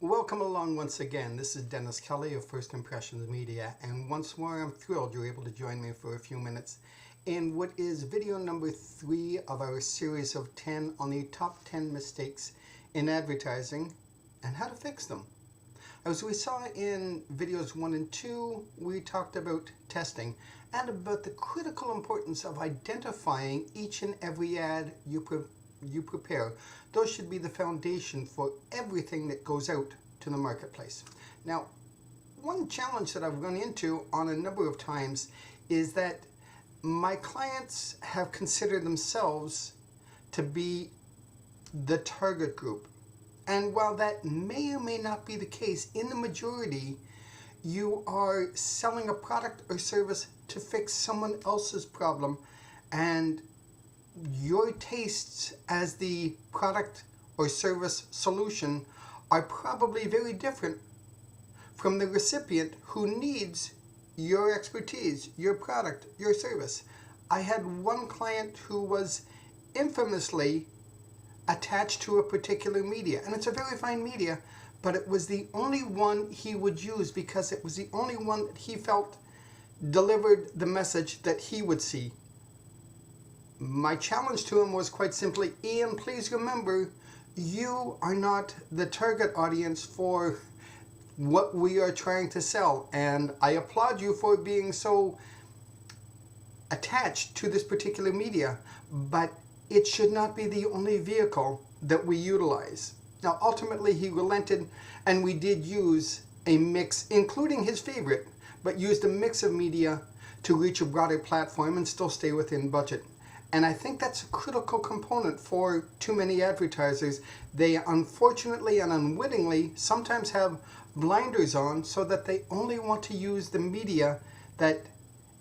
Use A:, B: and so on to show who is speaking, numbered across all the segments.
A: Welcome along once again. This is Dennis Kelly of First Impressions Media, and once more I'm thrilled you're able to join me for a few minutes in what is video number 3 of our series of 10 on the top 10 mistakes in advertising and how to fix them. As we saw in videos 1 and 2, we talked about testing and about the critical importance of identifying each and every ad you prepare. Those should be the foundation for everything that goes out to the marketplace. Now, one challenge that I've run into on a number of times is that my clients have considered themselves to be the target group. And while that may or may not be the case, in the majority, you are selling a product or service to fix someone else's problem, and your tastes as the product or service solution are probably very different from the recipient who needs your expertise, your product, your service. I had one client who was infamously attached to a particular media, and it's a very fine media, but it was the only one he would use because it was the only one that he felt delivered the message that he would see. My challenge to him was quite simply, Ian, please remember, you are not the target audience for what we are trying to sell, and I applaud you for being so attached to this particular media, but it should not be the only vehicle that we utilize. Now, ultimately, he relented, and we did use a mix, including his favorite, but used a mix of media to reach a broader platform and still stay within budget. And I think that's a critical component for too many advertisers. They unfortunately and unwittingly sometimes have blinders on so that they only want to use the media that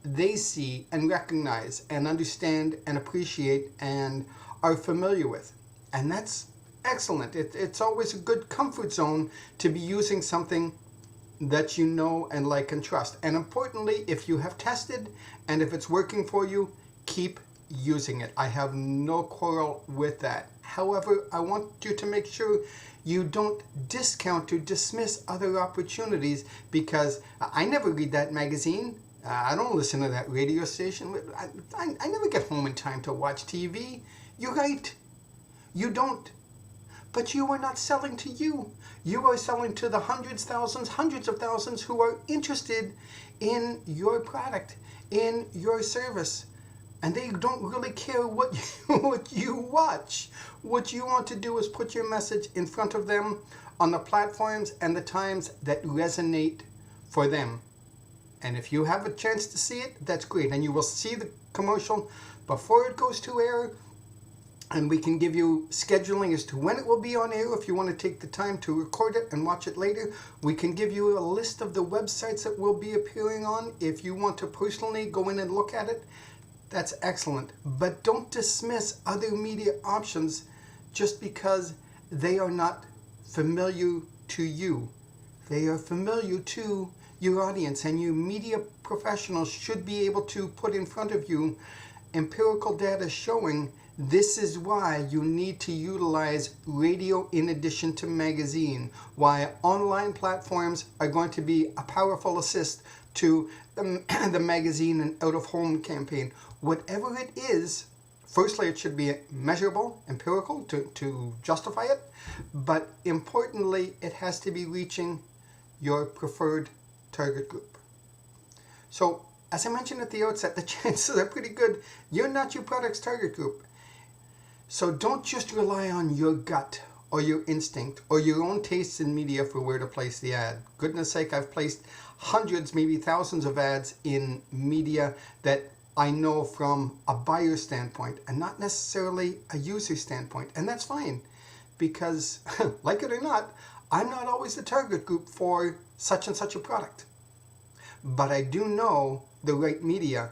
A: they see and recognize and understand and appreciate and are familiar with. And that's excellent. It's always a good comfort zone to be using something that you know and like and trust. And importantly, if you have tested and if it's working for you, keep using it. I have no quarrel with that. However, I want you to make sure you don't discount or dismiss other opportunities, because I never read that magazine. I don't listen to that radio station. I never get home in time to watch TV. You're right. You don't. But you are not selling to you. You are selling to the hundreds of thousands who are interested in your product, in your service. And they don't really care what you watch. What you want to do is put your message in front of them on the platforms and the times that resonate for them. And if you have a chance to see it, that's great. And you will see the commercial before it goes to air. And we can give you scheduling as to when it will be on air if you want to take the time to record it and watch it later. We can give you a list of the websites that will be appearing on if you want to personally go in and look at it. That's excellent. But don't dismiss other media options just because they are not familiar to you. They are familiar to your audience, and you media professionals should be able to put in front of you empirical data showing this is why you need to utilize radio in addition to magazine, why online platforms are going to be a powerful assist to the magazine and out-of-home campaign. Whatever it is, firstly, it should be measurable, empirical to justify it, but importantly, it has to be reaching your preferred target group. So, as I mentioned at the outset, the chances are pretty good you're not your product's target group. So don't just rely on your gut or your instinct or your own tastes in media for where to place the ad. Goodness sake, I've placed hundreds, maybe thousands of ads in media that I know from a buyer standpoint and not necessarily a user standpoint. And that's fine, because like it or not, I'm not always the target group for such and such a product. But I do know the right media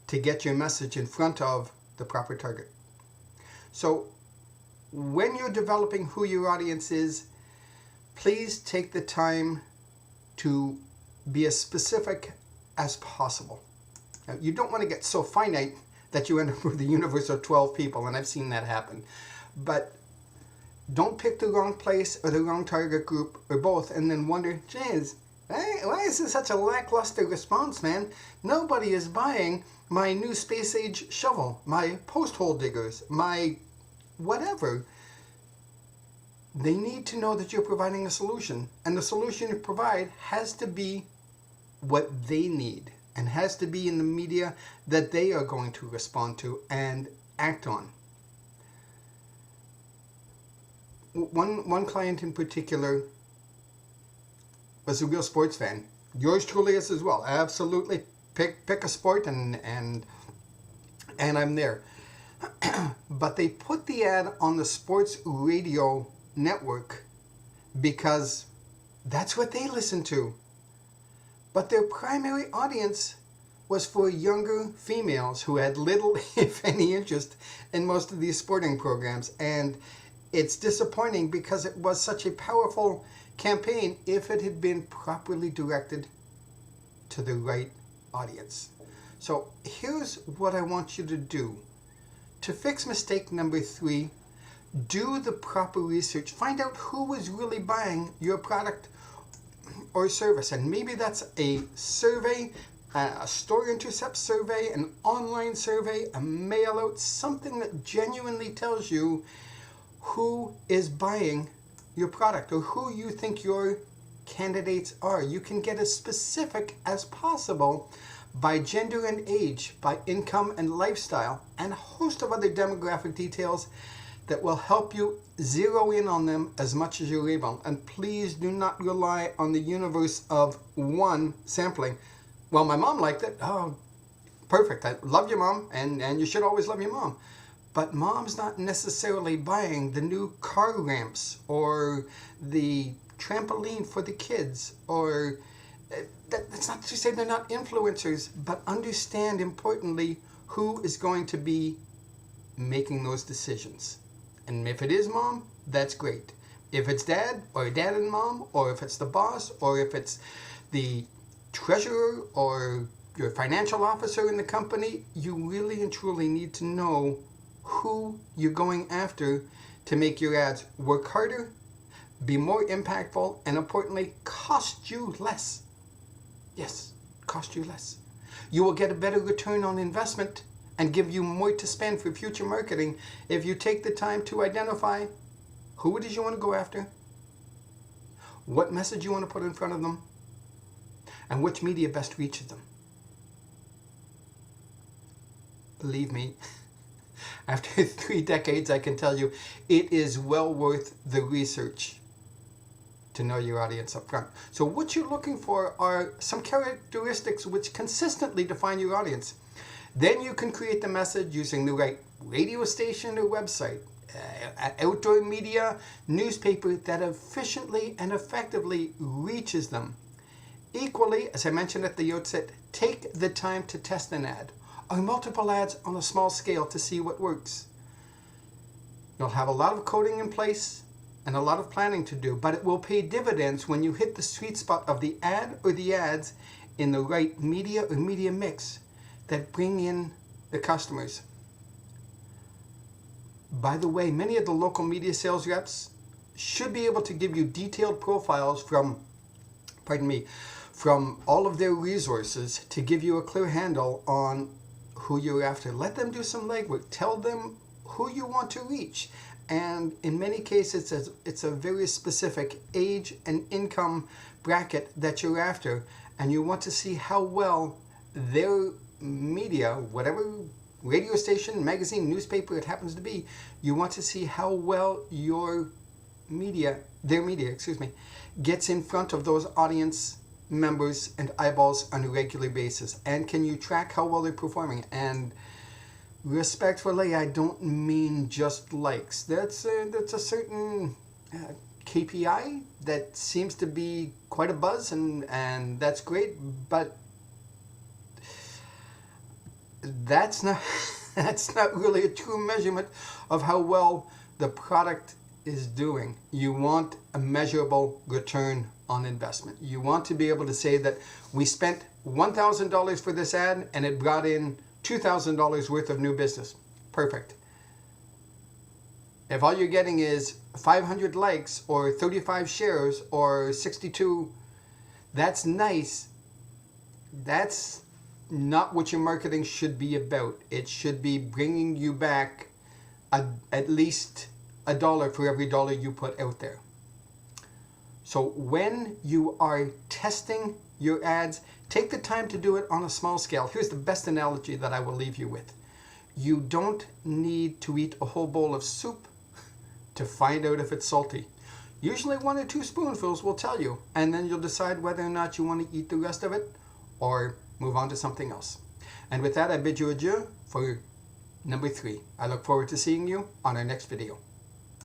A: to get your message in front of the proper target. So when you're developing who your audience is, please take the time to be as specific as possible. Now, you don't want to get so finite that you end up with a universe of 12 people, and I've seen that happen. But Don't pick the wrong place or the wrong target group or both and then wonder, geez, why is this such a lackluster response, man? Nobody is buying my new space age shovel, my post hole diggers, my whatever. They need to know that you're providing a solution, and the solution you provide has to be what they need and has to be in the media that they are going to respond to and act on. One client in particular was a real sports fan. Yours truly is as well. Absolutely, pick a sport and I'm there. But they put the ad on the sports radio network because that's what they listen to. But their primary audience was for younger females who had little, if any, interest in most of these sporting programs. And it's disappointing because it was such a powerful campaign if it had been properly directed to the right audience. So here's what I want you to do. To fix mistake number 3, do the proper research. Find out who is really buying your product or service. And maybe that's a survey, a store intercept survey, an online survey, a mail out, something that genuinely tells you who is buying your product or who you think your candidates are. You can get as specific as possible by gender and age, by income and lifestyle, and a host of other demographic details that will help you zero in on them as much as you're able. And please do not rely on the universe of one sampling. Well, my mom liked it. Oh, perfect. I love your mom, and you should always love your mom. But mom's not necessarily buying the new car ramps or the trampoline for the kids, or that's not to say they're not influencers, but understand importantly who is going to be making those decisions. And if it is mom, that's great. If it's dad, or dad and mom, or if it's the boss, or if it's the treasurer or your financial officer in the company, you really and truly need to know who you're going after to make your ads work harder, be more impactful, and importantly, cost you less. Yes, cost you less. You will get a better return on investment and give you more to spend for future marketing if you take the time to identify who it is you want to go after, what message you want to put in front of them, and which media best reaches them. Believe me, after 3 decades, I can tell you it is well worth the research to know your audience up front. So what you're looking for are some characteristics which consistently define your audience. Then you can create the message using the right radio station or website, outdoor media, newspaper that efficiently and effectively reaches them. Equally, as I mentioned at the outset, take the time to test an ad or multiple ads on a small scale to see what works. You'll have a lot of coding in place and a lot of planning to do, but it will pay dividends when you hit the sweet spot of the ad or the ads in the right media or media mix that bring in the customers. By the way, many of the local media sales reps should be able to give you detailed profiles from all of their resources to give you a clear handle on who you're after. Let them do some legwork. Tell them who you want to reach. And in many cases, it's a very specific age and income bracket that you're after. And you want to see how well their media, whatever radio station, magazine, newspaper it happens to be, you want to see how well their media, gets in front of those audience members and eyeballs on a regular basis. And can you track how well they're performing? And respectfully, I don't mean just likes. That's a certain KPI that seems to be quite a buzz, and that's great, but that's not really a true measurement of how well the product is doing. You want a measurable return on investment. You want to be able to say that we spent $1,000 for this ad and it brought in $2,000 worth of new business. Perfect. If all you're getting is 500 likes or 35 shares or 62, that's nice. That's not what your marketing should be about. It should be bringing you back at least $1 for every dollar you put out there. So when you are testing your ads, take the time to do it on a small scale. Here's the best analogy that I will leave you with. You don't need to eat a whole bowl of soup to find out if it's salty. Usually 1 or 2 spoonfuls will tell you, and then you'll decide whether or not you want to eat the rest of it or move on to something else. And with that, I bid you adieu for number 3. I look forward to seeing you on our next video.